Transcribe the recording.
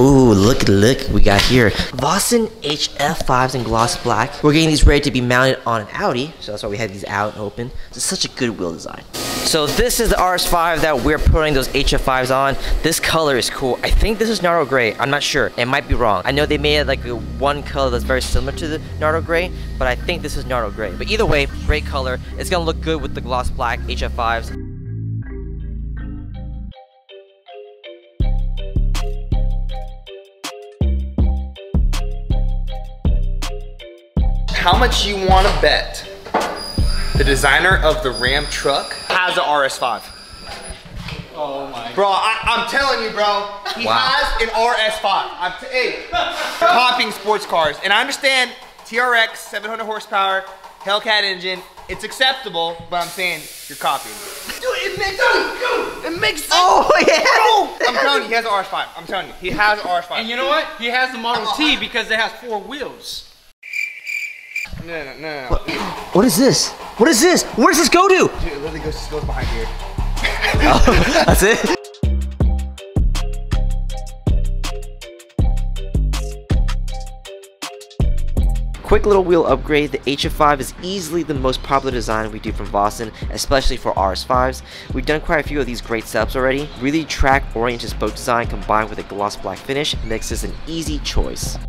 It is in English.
Ooh, look we got here. Vossen HF-5s in gloss black. We're getting these ready to be mounted on an Audi, so that's why we have these out and open. It's such a good wheel design. So this is the RS5 that we're putting those HF-5s on. This color is cool. I think this is Nano Gray. I'm not sure. It might be wrong. I know they made like one color that's very similar to the Nano Gray, but I think this is Nano Gray. But either way, great color. It's gonna look good with the gloss black HF-5s. How much you want to bet the designer of the Ram truck has an RS5? Oh my. Bro, I'm telling you, bro. He has an RS5. Hey, copying sports cars. And I understand TRX, 700 horsepower, Hellcat engine. It's acceptable, but I'm saying you're copying. Dude, it makes sense. Oh, yeah. Bro, I'm telling you, he has an RS5. I'm telling you, he has an RS5. And you know what? He has the Model T because it has 4 wheels. No. What is this? What is this? Where does this go to? Dude, it literally goes behind here. Oh, that's it? Quick little wheel upgrade. The HF-5 is easily the most popular design we do from Vossen, especially for RS5s. We've done quite a few of these great setups already. Really track-oriented spoke design combined with a gloss black finish makes this an easy choice.